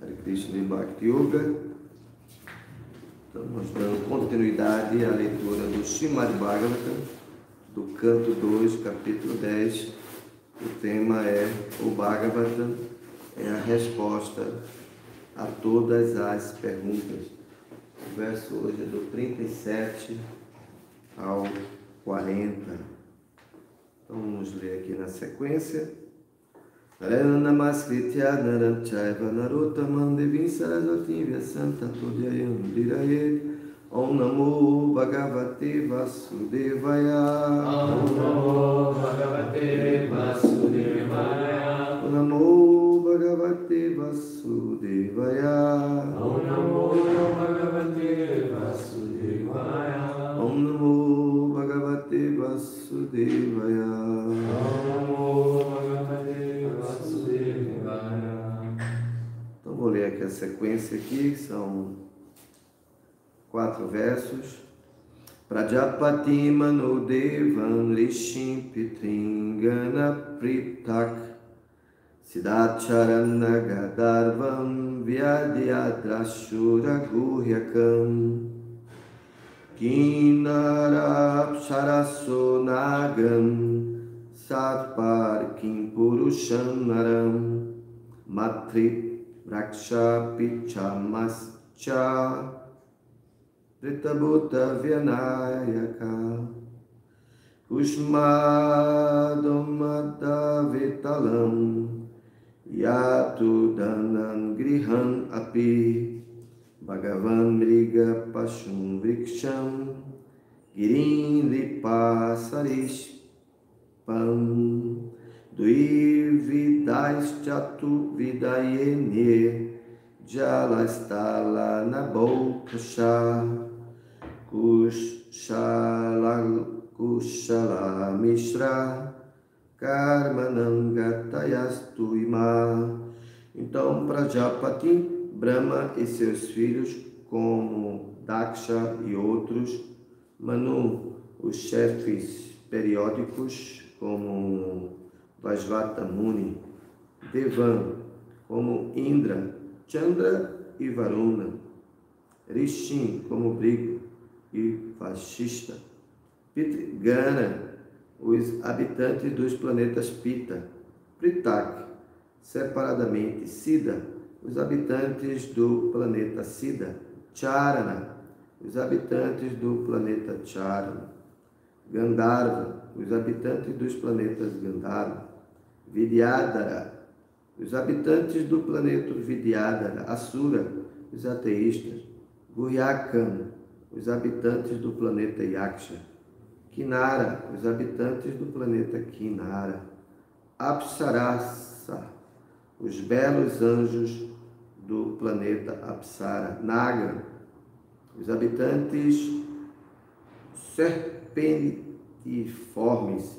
Hare Krishna Bhakti Yoga. Estamos dando continuidade à leitura do Srimad Bhagavatam, do canto 2, capítulo 10. O tema é o Bhagavatam, é a resposta a todas as perguntas. O verso hoje é do 37 ao 40. Então vamos ler aqui na sequência. Namaskritya naram chaiva narottamam devim saraswatim vyasam tato jayam dirayet. Om namo bhagavate vasudevaya. Om namo bhagavate vasudevaya. Om namo bhagavate vasudevaya. Om namo bhagavate vasudevaya. Om namo bhagavate vasudevaya. Então vou ler aqui a sequência aqui, são 4 versos. Prajapati Manodevan Rishim Pitringana Pritak Siddhacharana Gadarvam Vyadyadrashura Guhyakam Kinarapsharaso Nagam Satpar Kim Purusham Naram Matri Raksha Pichamascha Ritabhuta Vyanayaka Kushmadomata Vitalam Yatu Danan Grihan Api Bhagavan Mriga Pashum Vriksham Girin Lipasarish Pam Duividaschatu Vidayene Jalastala Nabokasha Kushala Mishra Karmanangatyastu Ima. Então Prajapati, Brahma e seus filhos, como Daksha e outros, Manu, os chefes periódicos, como Vajvata Muni, Devan, como Indra, Chandra e Varuna, Rishim, como Brigo e Vashishta, Pitrigana, os habitantes dos planetas Pita, Pritak, separadamente, Siddha, os habitantes do planeta Siddha, Charana, os habitantes do planeta Charana, Gandharva, os habitantes dos planetas Gandharva, Vidyadhara, os habitantes do planeta Vidyadhara, Asura, os ateístas, Guhyakam, os habitantes do planeta Yaksha, Kinara, os habitantes do planeta Kinara, Apsarasa, os belos anjos do planeta Apsara, Naga, os habitantes serpentiformes,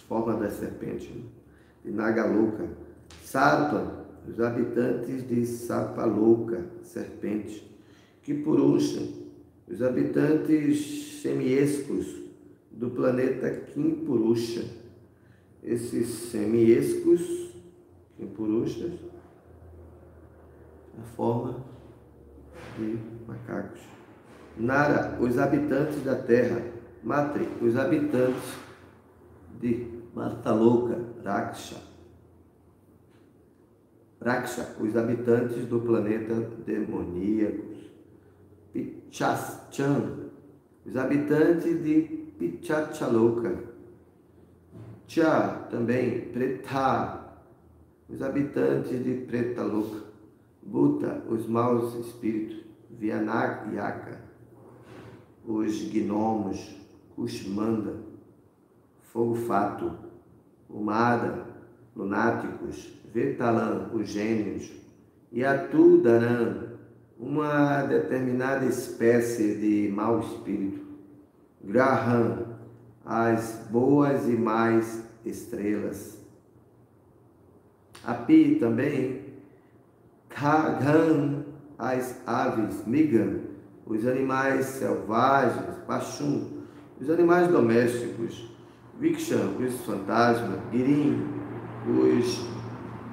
forma da serpente, de Nagaloka, Sattva, os habitantes de Sapaloka, serpente, Kipurusha, os habitantes semiescos do planeta Kimpurusha. Esses semiescos, Kimpurushas, a forma de macacos. Nara, os habitantes da terra. Matri, os habitantes de Martaloka. Raksha, os habitantes do planeta demoníacos. Pichaschan, os habitantes de Pichachaloka. Cha, também, Preta, os habitantes de Pretaloka. Bhuta, os maus espíritos. Vyanayaka, os gnomos. Kushmanda, fogo fato. Umada, lunáticos. Vetalan, os gênios. Yatudaran, uma determinada espécie de mau espírito. Graham, as boas e mais estrelas. Api também. Khagam, as aves. Migam, os animais selvagens. Pashum, os animais domésticos. Viksham, os fantasmas. Girim, os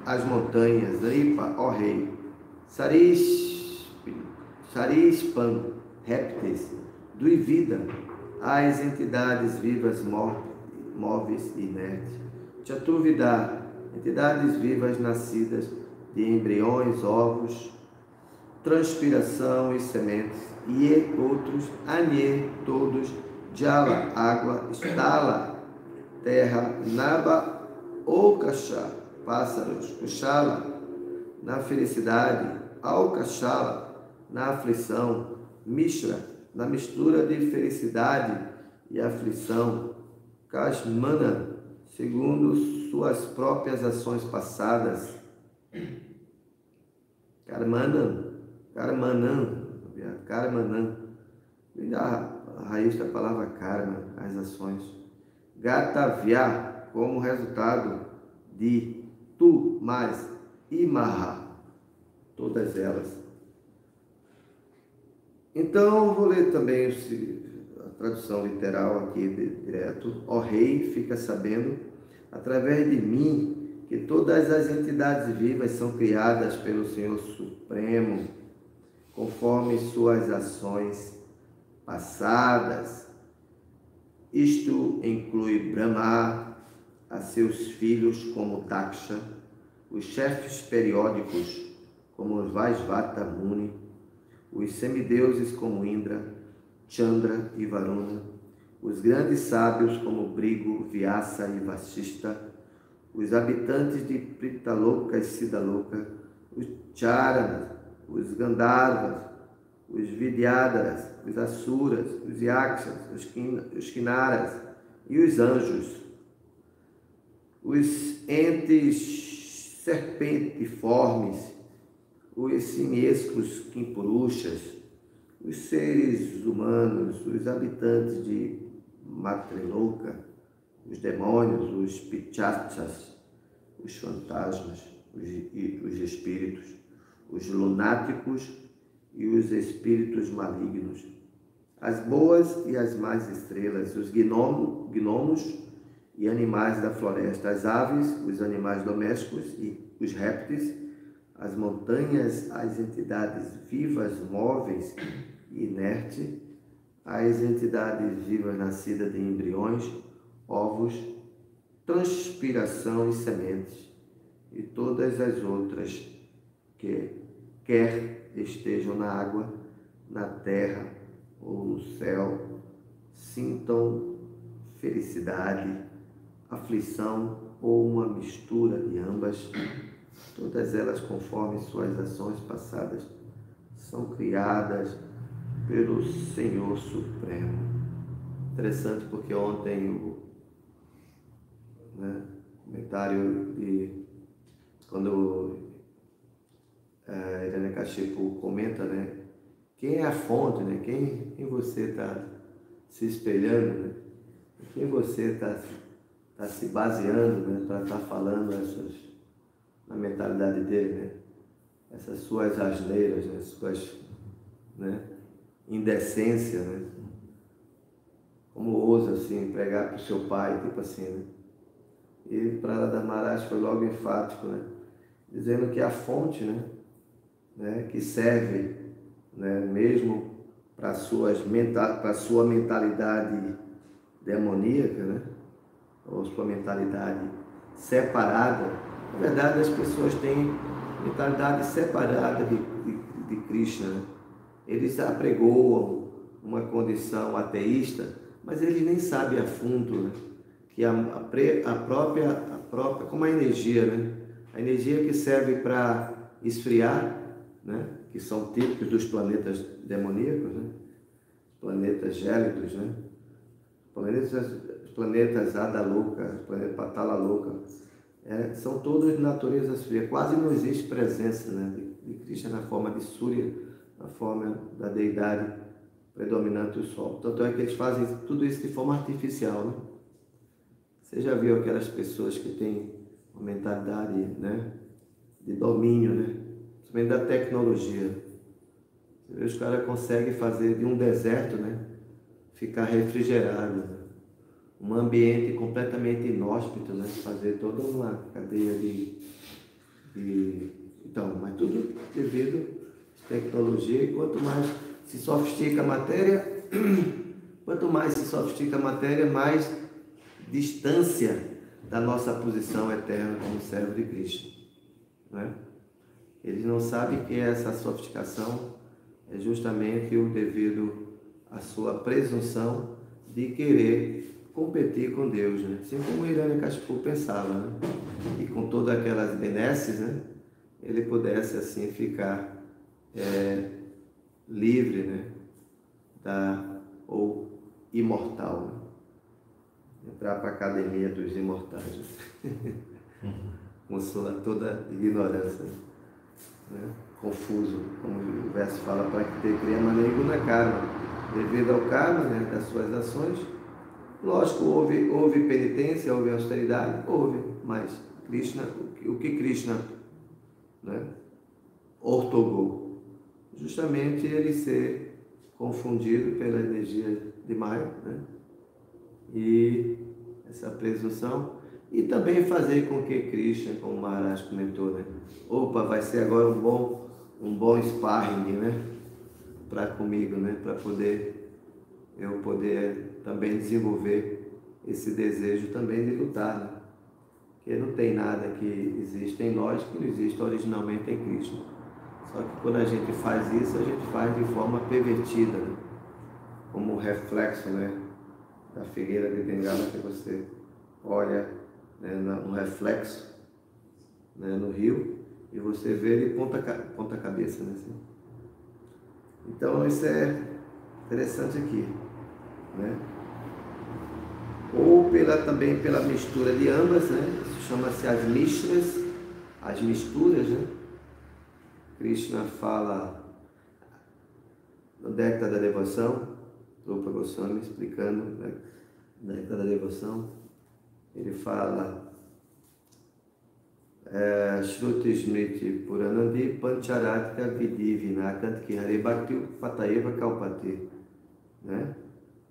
as montanhas, Ripa, ó rei, Sarispan, répteis, Duivida, as entidades vivas, móveis e inertes, Chaturvidá, entidades vivas nascidas de embriões, ovos, transpiração e sementes, e outros, Anye, todos, Jala, água, Stala, terra, Naba, Okasha, pássaros, Kushala, na felicidade, Alkashala, na aflição, Mishra, na mistura de felicidade e aflição, Kashmana, segundo suas próprias ações passadas, Karmanam, vem da raiz da palavra karma, as ações, Gatavya, como resultado de tu, mais, Imaha, todas elas. Então, vou ler também a tradução literal aqui direto. Ó rei, fica sabendo, através de mim, que todas as entidades vivas são criadas pelo Senhor Supremo, conforme suas ações passadas. Isto inclui Brahma, a seus filhos como Daksha, os chefes periódicos como os Vaisvata Muni, os semideuses como Indra, Chandra e Varuna, os grandes sábios como Brigo, Vyasa e Vasista, os habitantes de Pritaloka e Siddhaloka, os Charanas, os Gandharvas, os Vidyadharas, os Asuras, os Yakshas, os Kinnaras e os anjos, os entes serpentiformes, os simiescos Kimpurushas, os seres humanos, os habitantes de Matriloka, os demônios, os Pichachas, os fantasmas, os espíritos, os lunáticos e os espíritos malignos, as boas e as más estrelas, os gnomos e animais da floresta, as aves, os animais domésticos e os répteis, as montanhas, as entidades vivas, móveis e inertes, as entidades vivas nascidas de embriões, ovos, transpiração e sementes, e todas as outras que quer estejam na água, na terra ou no céu, sintam felicidade, aflição ou uma mistura de ambas, todas elas conforme suas ações passadas são criadas pelo Senhor Supremo. Interessante porque ontem o comentário de quando Hiranyakashipu comenta, quem é a fonte, quem você está se espelhando, em quem você está se baseando, para estar falando na mentalidade dele, essas suas asneiras, suas indecências, como ousa assim pregar para o seu pai, tipo assim, E Prahlada Maharaj foi logo enfático, dizendo que a fonte, que serve, mesmo para a sua mentalidade demoníaca, ou sua mentalidade separada. Na verdade, as pessoas têm mentalidade separada de Krishna. Eles apregoam uma condição ateísta, mas eles nem sabem a fundo, que a própria, como a energia, a energia que serve para esfriar, que são típicos dos planetas demoníacos, planetas gélidos, planetas Adaloka, planeta Patalaloka, são todos de natureza fria. Quase não existe presença de Krishna na forma de Surya, na forma da deidade predominante do Sol. Tanto é que eles fazem tudo isso de forma artificial. Você já viu aquelas pessoas que têm uma mentalidade de domínio, principalmente da tecnologia. Você vê, os caras conseguem fazer de um deserto ficar refrigerado. Um ambiente completamente inóspito, fazer toda uma cadeia Então, mas tudo devido à tecnologia, e quanto mais se sofistica a matéria, mais distância da nossa posição eterna como servo de Cristo, né? Eles não sabem que essa sofisticação é justamente o devido à sua presunção de querer competir com Deus, né? Assim como Hiranyakashipu pensava, né? E com todas aquelas benesses, né? Ele pudesse assim ficar livre, né? Ou imortal, né? Entrar para a academia dos imortais, com toda ignorância, né? Confuso, como o verso fala, para que te cria maneiro na karma, devido ao karma, né? Das suas ações. Lógico, houve penitência, houve austeridade, mas Krishna, o que Krishna, né, ortogou? Justamente ele ser confundido pela energia de Maya, né? E essa presunção, e também fazer com que Krishna, como o Maharaj comentou, né? Opa, vai ser agora um bom sparring, né? Comigo, né? Para eu poder também desenvolver esse desejo também de lutar, né? Porque não tem nada que existe em nós que não existe originalmente em Cristo. Só que quando a gente faz isso, a gente faz de forma pervertida, né? Como um reflexo, né? Da figueira de bengala que você olha, né? No reflexo, né? No rio, e você vê ele ponta cabeça, né? Assim. Então isso é interessante aqui, né? Ou também pela mistura de ambas, né? Isso chama-se as mishras, as misturas, né? Krishna fala no Néctar da Devoção, Rupa Goswami explicando, né? No Néctar da Devoção, ele fala Shruti Smriti Puranandi Pancharatika Vidhi Vinakant Kihare Bhakti Patayeva Kalpati, né?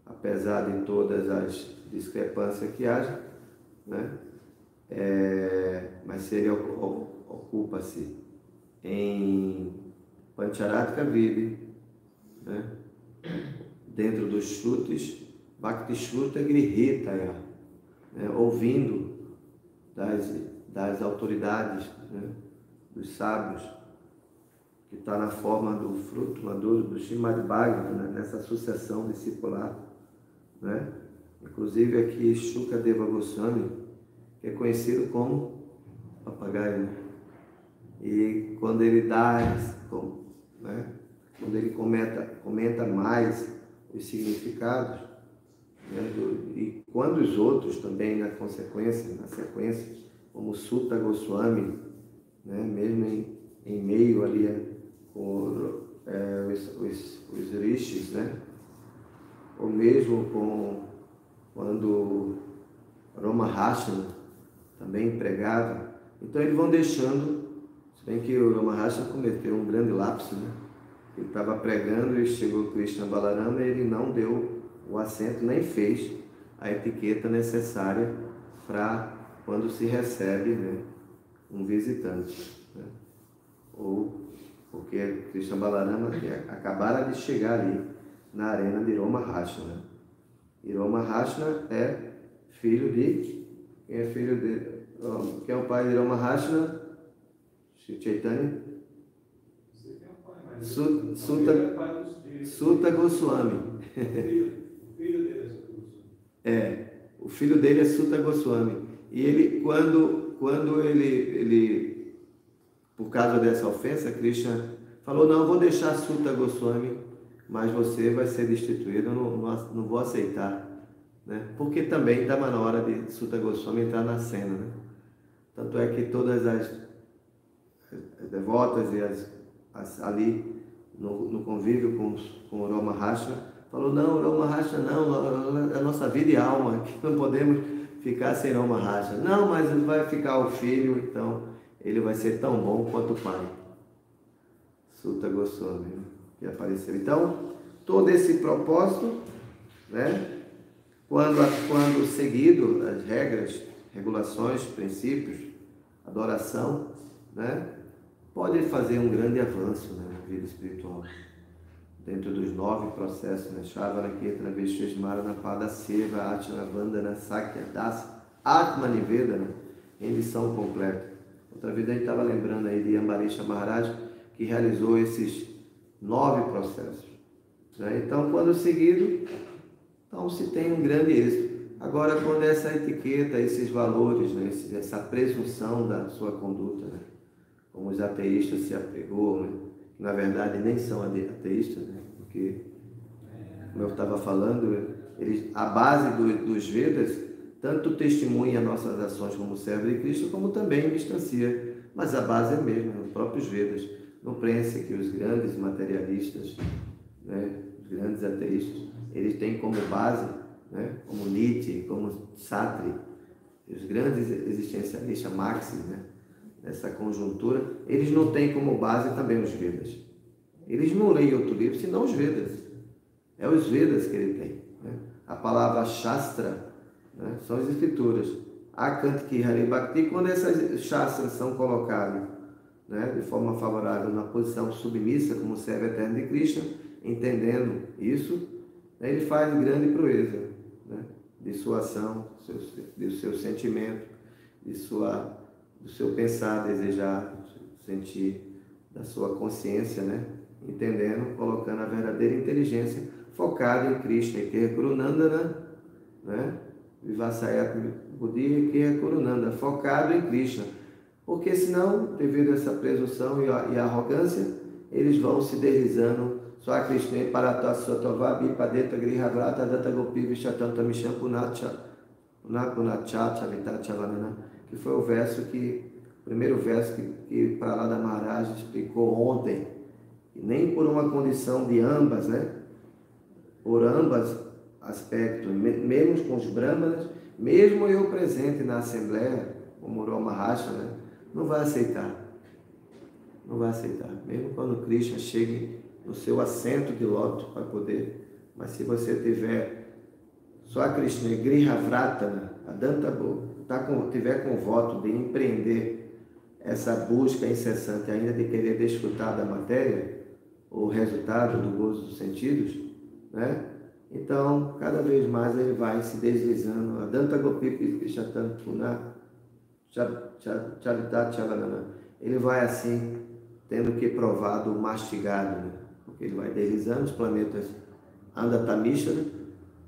Apesar de todas as discrepâncias que haja, né? Mas ele ocupa-se em Pancharatika Vidhi, né? Dentro dos Shrutis, Bhakti Shruta Grihitaya, né? Ouvindo das autoridades, né? Dos sábios, que está na forma do fruto maduro do Srimad Bhagavatam, né? Nessa sucessão discipular, né? Inclusive aqui Shukadeva Goswami, que é conhecido como papagaio, né? E quando ele né? Quando ele comenta mais os significados, né? E quando os outros também na sequência, como Sutta Goswami, né? Mesmo em meio ali com os rishis, né? Ou mesmo quando Ramaharsana também pregava. Então eles vão deixando, se bem que o Ramaharsana cometeu um grande lapso, né? Ele estava pregando e chegou Krishna Balarama e ele não deu o assento, nem fez a etiqueta necessária para quando se recebe, né, um visitante, né? Ou porque Krishna Balarama acabaram de chegar ali na arena de Ramaharsana. E Ramaharsana é filho de... Quem é filho de... Quem é o pai de Ramaharsana? Shri Chaitanya? Sutta Goswami. O filho dele é Sutta Goswami. E ele, quando ele, por causa dessa ofensa, Krishna falou, não, vou deixar Sutta Goswami, mas você vai ser destituído, eu não vou aceitar, né? Porque também estava na hora de Sutta Goswami entrar na cena, né? Tanto é que todas as devotas e ali no convívio com o Ramaharsana, falou, não, Ramaharsana não, é a nossa vida e alma, que não podemos ficar sem Ramaharsana. Não, mas vai ficar o filho, então ele vai ser tão bom quanto o pai. Sutta Goswami, né? Que apareceu. Então, todo esse propósito, né? Quando seguido as regras, regulações, princípios, adoração, né, pode fazer um grande avanço, né, na vida espiritual. Dentro dos 9 processos, né, Shavana, Kirtana, Vishwesmarana, Pada, Seva, Atana, Vandana, Sakya, Dasa, Atma, Nivedana, em lição completa. Outra vez a gente estava lembrando aí de Ambarisha Maharaj, que realizou esses 9 processos. Né? Então, quando seguido, então se tem um grande êxito. Agora, quando essa etiqueta, esses valores, né, essa presunção da sua conduta, né, como os ateístas se apegou, né, que na verdade nem são ateístas, né, porque, como eu estava falando, a base dos Vedas tanto testemunha nossas ações como servo de Cristo, como também distancia. Mas a base é a mesma, os próprios Vedas. Não pense que os grandes materialistas, né, os grandes ateístas, eles têm como base, né, como Nietzsche, como Sartre, os grandes existencialistas, Marx, né, nessa conjuntura, eles não têm como base também os Vedas. Eles não leem outro livro, senão os Vedas. É os Vedas que ele tem. Né? A palavra Shastra, né, são as escrituras. Akanti Hari Bhakti, quando essas Shastras são colocadas, né, de forma favorável na posição submissa como servo eterno de Krishna, entendendo isso, né, ele faz grande proeza, né, de sua ação, do seu sentimento, do seu pensar, desejar, sentir, da sua consciência, né, entendendo, colocando a verdadeira inteligência focada em Krishna, que é Gurunandana, né, Vivasayat Buddhi, que é Gurunanda, focado em Krishna. Porque senão, devido a essa presunção e a arrogância, eles vão se deslizando. Só Krishna Paratasotova Bipadeta Grihavrata Data Gopi Vishatanta Misham Punacha Punacha Chavitacha Vanana, que foi o primeiro verso que Prahlada Maharaj explicou ontem. E nem por uma condição de ambas, né? Por ambas aspectos, mesmo com os brahmanas, mesmo eu presente na Assembleia, como Uro Maharashtra, né? Não vai aceitar. Não vai aceitar. Mesmo quando Krishna chegue no seu assento de lótus para poder. Mas se você tiver só a Krishna Grihavratana, Adantabo, tiver com o voto de empreender essa busca incessante ainda de querer desfrutar da matéria, o resultado do gozo dos sentidos, né? Então, cada vez mais ele vai se deslizando. Adanta Gopi Pishatantuna Chavitat Chavanana. Ele vai assim, tendo que provar do mastigado, né? Porque ele vai deslizando os planetas Andatamishra,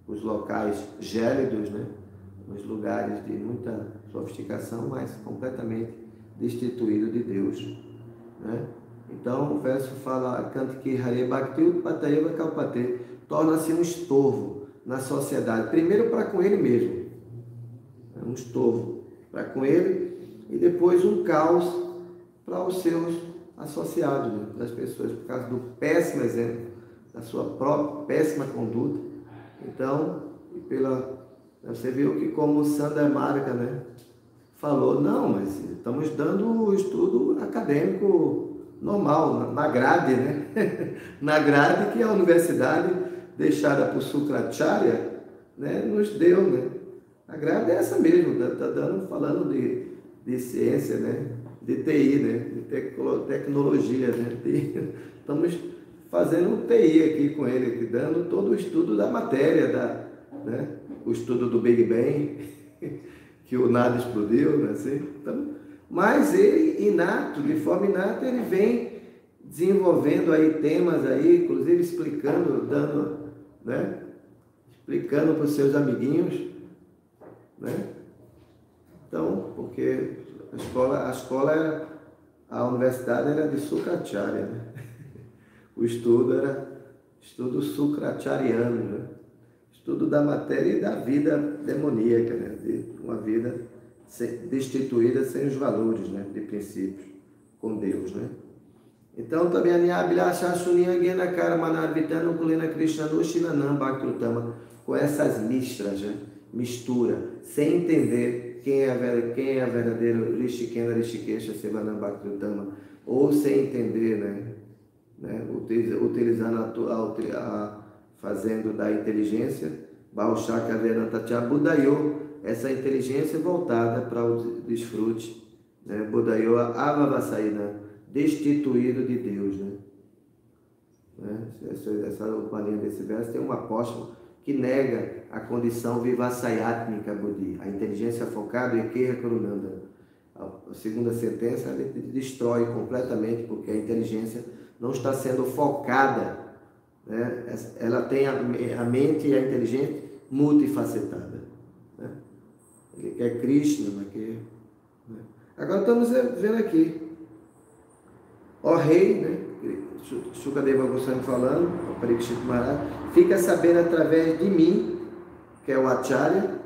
os locais gélidos, né? Os lugares de muita sofisticação, mas completamente destituído de Deus, né? Então o verso fala: Kanti Hare Bhakti Utpatayeva Kalpate, torna-se um estorvo na sociedade, primeiro para com ele mesmo, um estorvo para com ele, e depois um caos para os seus associados, né? Das pessoas, por causa do péssimo exemplo, da sua própria péssima conduta. Então, você viu que como Sandra Marca, né, falou, não, mas estamos dando o estudo acadêmico normal, na grade, né? Na grade que a universidade, deixada por Sukracharya, né, nos deu, né? A grade é essa mesmo, está falando de ciência, né? De TI, né? De tecnologia, né? Estamos fazendo TI aqui com ele, aqui, dando todo o estudo da matéria, né? O estudo do Big Bang, que o nada explodiu, né? Assim, então, mas ele, de forma inata, ele vem desenvolvendo aí temas aí, inclusive explicando, né? Explicando para os seus amiguinhos, né? Então, porque a universidade era de Sukracharya, né? O estudo era estudo sukracharyiano, né? Estudo da matéria e da vida demoníaca, né? De uma vida destituída sem os valores, né? De princípios com Deus, né? Então também com essas mistras, né? Mistura, sem entender quem é a verdadeira Rishikena Rishikesha Sevanam Bhaktirutama, ou sem entender, né? Utilizando fazendo da inteligência Baushaka Vedanta Budayo, essa inteligência voltada para o desfrute né? Budayoa Avavasaina, destituído de Deus, né? Essa última linha desse verso tem um apóstolo que nega a condição vivassayatmika buddhi, a inteligência focada em Keha Kurunanda. A segunda sentença ele destrói completamente, porque a inteligência não está sendo focada, né? Ela tem a mente e a inteligência multifacetada, né? Ele quer Krishna, mas quer, né? Agora estamos vendo aqui, ó rei, né? Shukadeva Goswami falando, o Parikshit Maharaj, fica sabendo através de mim, que é o Acharya,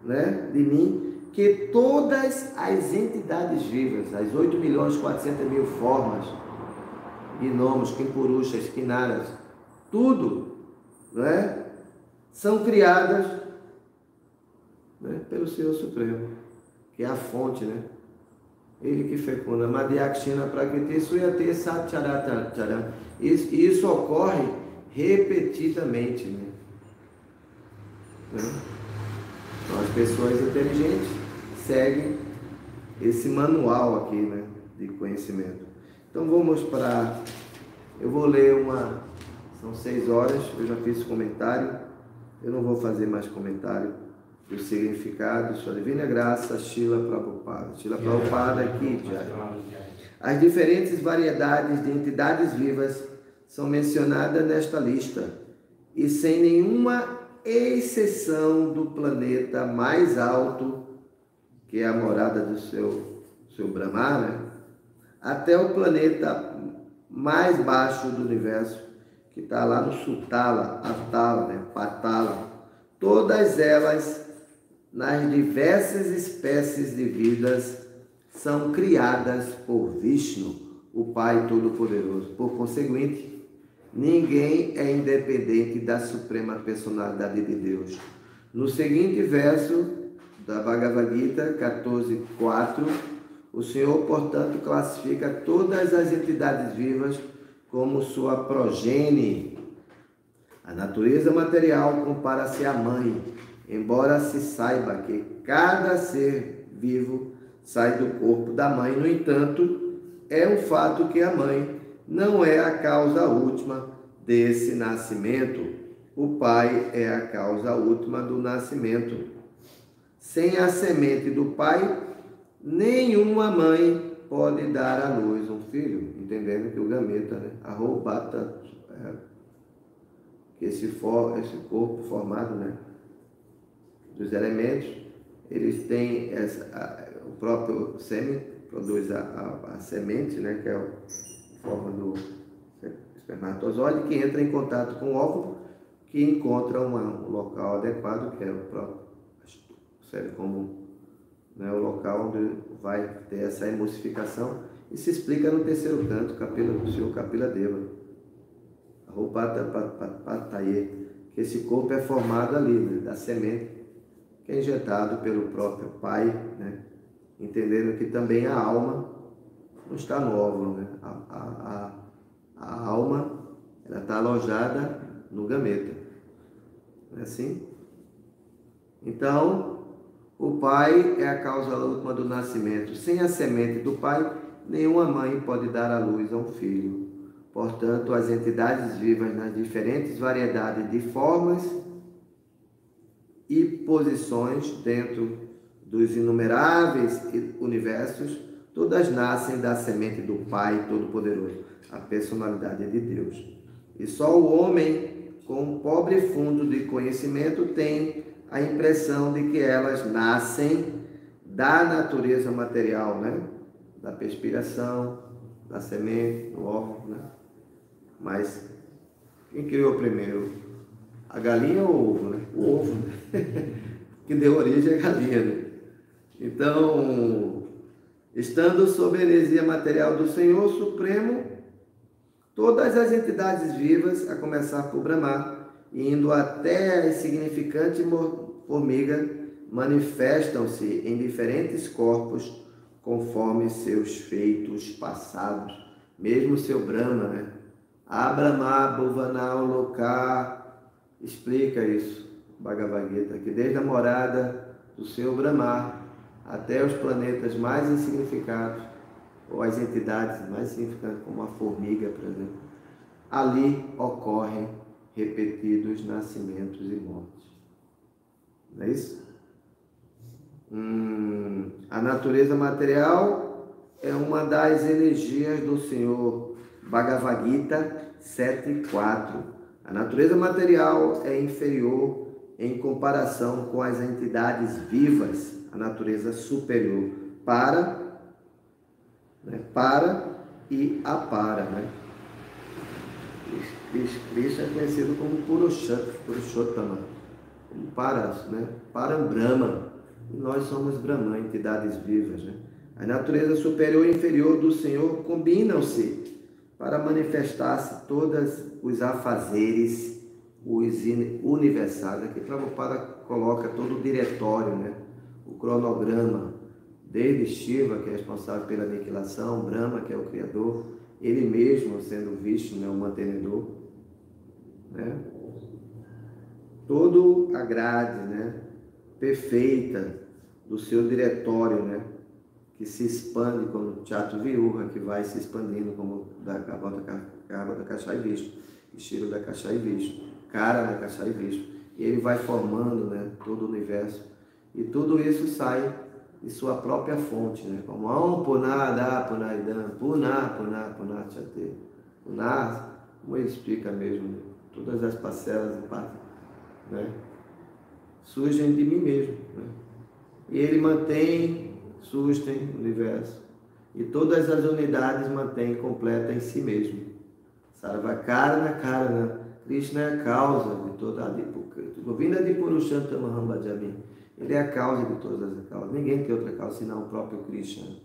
né? De mim, que todas as entidades vivas, as 8.400.000 formas, gnomos, kimpurushas, kinaras, tudo, né? São criadas, né? Pelo Senhor Supremo, que é a fonte, né? Ele que fecunda. Madhyakshina Prakriti Suyate Satcharatacharam. Isso ocorre repetidamente, né? Então, as pessoas inteligentes seguem esse manual aqui, né? De conhecimento. Então, vamos para... Eu vou ler uma... São 6 horas, eu já fiz comentário. Eu não vou fazer mais comentário do significado, sua divina graça, Srila Prabhupada. Srila Prabhupada aqui, as diferentes variedades de entidades vivas são mencionadas nesta lista, e sem nenhuma exceção do planeta mais alto, que é a morada do seu Brahma, né? Até o planeta mais baixo do universo, que está lá no Sutala, Atala, né? Patala. Todas elas, nas diversas espécies de vidas, são criadas por Vishnu, o Pai Todo-Poderoso. Por conseguinte, ninguém é independente da Suprema Personalidade de Deus. No seguinte verso da Bhagavad Gita 14.4, o Senhor, portanto, classifica todas as entidades vivas como sua progenie. A natureza material compara-se à mãe, embora se saiba que cada ser vivo sai do corpo da mãe. No entanto, é um fato que a mãe não é a causa última desse nascimento. O pai é a causa última do nascimento. Sem a semente do pai, nenhuma mãe pode dar à luz um filho. Entendendo que o gameta, né? A roubata, que esse corpo formado, né? Dos elementos, eles têm o próprio sêmen produz a semente, né, que é a forma do espermatozoide, que entra em contato com o óvulo, que encontra um local adequado, que é o próprio cérebro comum, né, o local onde vai ter essa emulsificação, e se explica no terceiro canto, do Senhor Kapila Deva, a Rupata Pataye, que esse corpo é formado ali, né, da semente, que é injetado pelo próprio pai, né? Entendendo que também a alma não está no óvulo, né? A alma, ela está alojada no gameta, não é assim? Então, o pai é a causa última do nascimento. Sem a semente do pai, nenhuma mãe pode dar à luz a um filho. Portanto, as entidades vivas nas diferentes variedades de formas e posições dentro dos inumeráveis universos, todas nascem da semente do Pai Todo-Poderoso, a personalidade de Deus. E só o homem, com um pobre fundo de conhecimento, tem a impressão de que elas nascem da natureza material, né? Da perspiração, da semente, do óvulo, né? Mas quem criou primeiro? A galinha ou o ovo, né? O ovo, né? Que deu origem à galinha, né? Então, estando sob a energia material do Senhor Supremo, todas as entidades vivas, a começar por Brahma, indo até a insignificante formiga, manifestam-se em diferentes corpos, conforme seus feitos passados. Mesmo seu Brahma, né? Abrahma, Bhuvanal, Lokar, explica isso, Bhagavad Gita, que desde a morada do Senhor Brahma, até os planetas mais insignificados, ou as entidades mais insignificantes, como a formiga, por exemplo, ali ocorrem repetidos nascimentos e mortes. Não é isso? A natureza material é uma das energias do Senhor Bhagavad Gita 7.4. A natureza material é inferior em comparação com as entidades vivas, a natureza superior, para e apara, né? Krishna é conhecido como Purushottama, como Paras, né? Parambrahma. E nós somos Brahman, entidades vivas, né? A natureza superior e inferior do Senhor combinam-se para manifestar-se todos os afazeres, os universais. Aqui Prabhupada coloca todo o diretório, né? O cronograma, desde Shiva, que é responsável pela aniquilação, Brahma, que é o Criador, ele mesmo sendo Vishnu, né? O mantenedor, né? Todo a grade, né? Perfeita do seu diretório, né? Que se expande como Chatu Viurra, que vai se expandindo como Garbha da Kashai Vishnu, Shiro da Kashai Vishnu, Kara da Kashai Vishnu, e ele vai formando, né, todo o universo, e tudo isso sai de sua própria fonte, né, como Om Punada Punaidan, Puna Chate, Puna, como ele explica mesmo, né? Todas as parcelas e partes, né, surgem de mim mesmo, né? E ele sustém o universo. E todas as unidades mantém completa em si mesmo. Sarvakarna Karana. Krishna é a causa de toda a Govinda de Purushottama Hambhajami. Ele é a causa de todas as causas. Ninguém tem outra causa senão o próprio Krishna.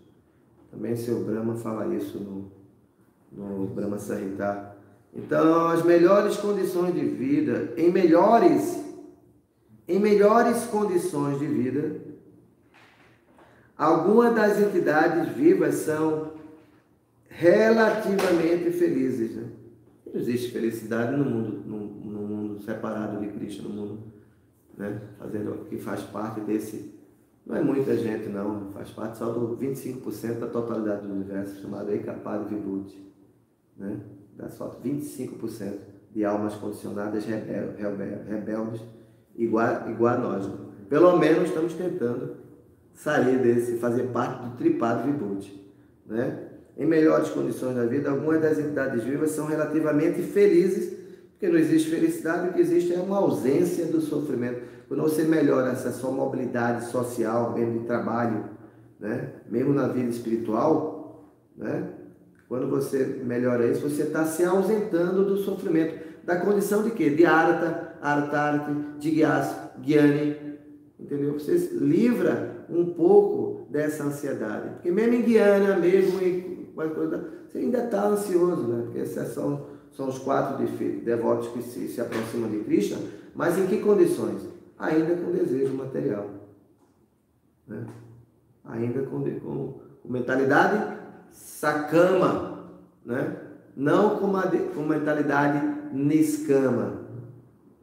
Também seu Brahma fala isso no Brahma Samhita. Então, as melhores condições de vida, em melhores condições de vida, algumas das entidades vivas são relativamente felizes, né? Não existe felicidade no mundo separado de Krishna, no mundo, né? Que faz parte desse, não é muita gente não, faz parte só do 25% da totalidade do universo, chamado Ekapad Vibhuti, né? Dá só 25% de almas condicionadas rebeldes, igual a nós, né? Pelo menos estamos tentando sair desse, fazer parte do tripado Vibhuti, né? Em melhores condições da vida, algumas das entidades vivas são relativamente felizes, porque não existe felicidade, o que existe é uma ausência do sofrimento. Quando você melhora essa sua mobilidade social, mesmo de trabalho, né? Mesmo na vida espiritual, né? Quando você melhora isso, você está se ausentando do sofrimento, da condição de quê? De Arata, Artarati, de Gyani, entendeu? Você livra um pouco dessa ansiedade, porque mesmo em Guiana, você ainda está ansioso, né? Porque esses são os 4 devotos que se aproximam de Krishna, mas em que condições? Ainda com desejo material, né? Ainda com mentalidade sakama, né? Não com mentalidade niskama,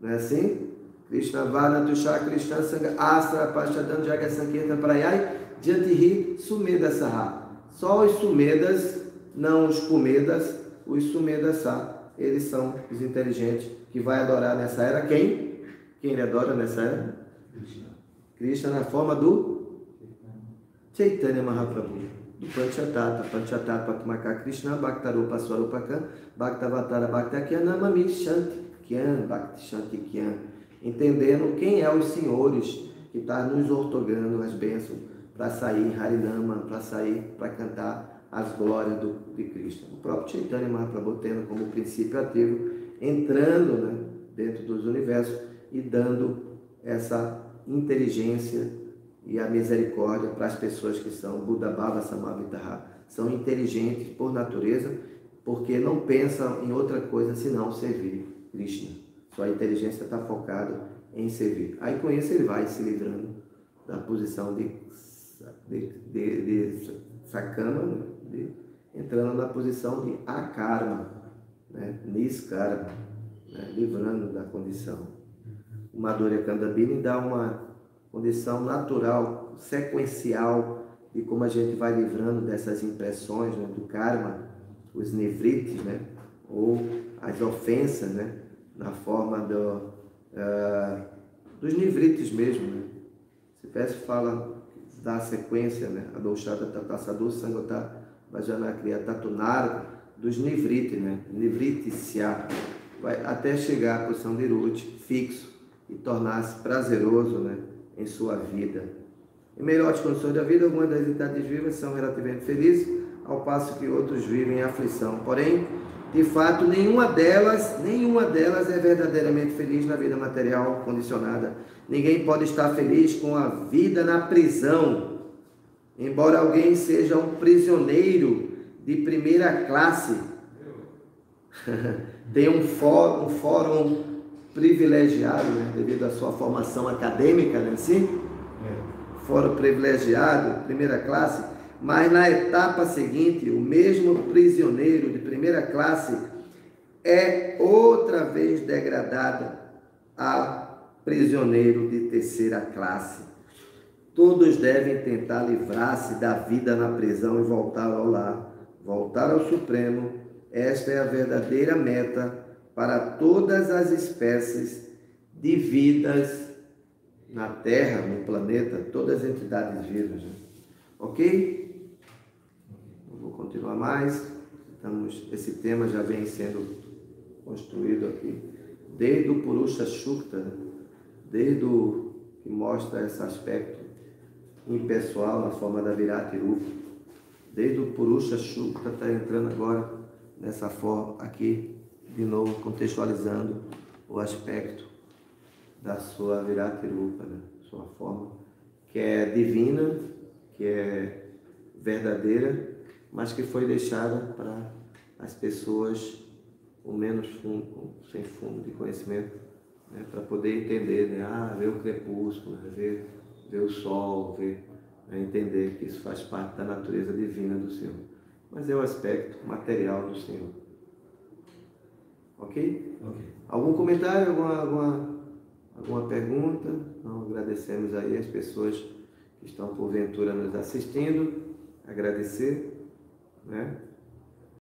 não é assim? Krishna Vana Tushar Krishna Sangha Astra Pashadan Jaga Sankirtan Prayai Jantihi Sumeda Saha. Só os Sumedas, não os Kumedas, os Sumedas Sa, eles são os inteligentes que vai adorar nessa era quem? Quem ele adora nessa era? Krishna na forma do Chaitanya Mahaprabhu, do Panchatattva Patmaka Krishna Bhaktarupa Swarupakam Bhaktavatara Bhaktakyanamami Shanti Kyan Bhakti Shanti Kyan, entendendo quem é os senhores que está nos ortogando as bênçãos para sair Harinama, para sair, para cantar as glórias de Krishna. O próprio Chaitanya Mahaprabhu tendo como princípio ativo, entrando, né, dentro dos universos e dando essa inteligência e a misericórdia para as pessoas que são Buddha Bhava Samavitaha, são inteligentes por natureza, porque não pensam em outra coisa senão servir Krishna. Sua inteligência está focada em servir. Aí com isso ele vai se livrando da posição de sakama, né? Entrando na posição de akarma, né? Niskarma, né? Livrando da condição. O Madhurya Kandabini dá uma condição natural, sequencial, de como a gente vai livrando dessas impressões, né, do karma, os nivritis, né, ou as ofensas, né, na forma dos nivritis mesmo. Né. Se verso fala da sequência, né, Adoshada Tatasadu Sangota Bhajana Kriya Tatunara, dos nivritis, né, nivritisya, vai até chegar à posição de Ruti, fixo, e tornar-se prazeroso, né, em sua vida. Em melhores condições da vida, algumas das entidades vivas são relativamente felizes, ao passo que outros vivem em aflição. Porém, de fato, nenhuma delas é verdadeiramente feliz na vida material condicionada. Ninguém pode estar feliz com a vida na prisão. Embora alguém seja um prisioneiro de primeira classe, tem um fórum privilegiado, né, devido à sua formação acadêmica, né, assim? Fórum privilegiado, primeira classe, mas na etapa seguinte, o mesmo prisioneiro de primeira classe é outra vez degradado a prisioneiro de terceira classe. Todos devem tentar livrar-se da vida na prisão e voltar ao lar, voltar ao Supremo. Esta é a verdadeira meta para todas as espécies de vidas na Terra, no planeta, todas as entidades vivas. Né? Ok? Não vou continuar mais. Esse tema já vem sendo construído aqui, desde o Purusha Shukta, né? Desde o que mostra esse aspecto impessoal na forma da Virati Rupa. Desde o Purusha Shukta está entrando agora nessa forma aqui, de novo contextualizando o aspecto da sua Virati Rupa, né? Sua forma que é divina, que é verdadeira, mas que foi deixada para as pessoas com menos fundo, sem fundo de conhecimento, né? Para poder entender, né? Ver o crepúsculo, né? ver o sol, né? Entender que isso faz parte da natureza divina do Senhor, mas é o aspecto material do Senhor. Ok? Algum comentário, alguma pergunta? Então, agradecemos aí as pessoas que estão porventura nos assistindo, agradecer, né?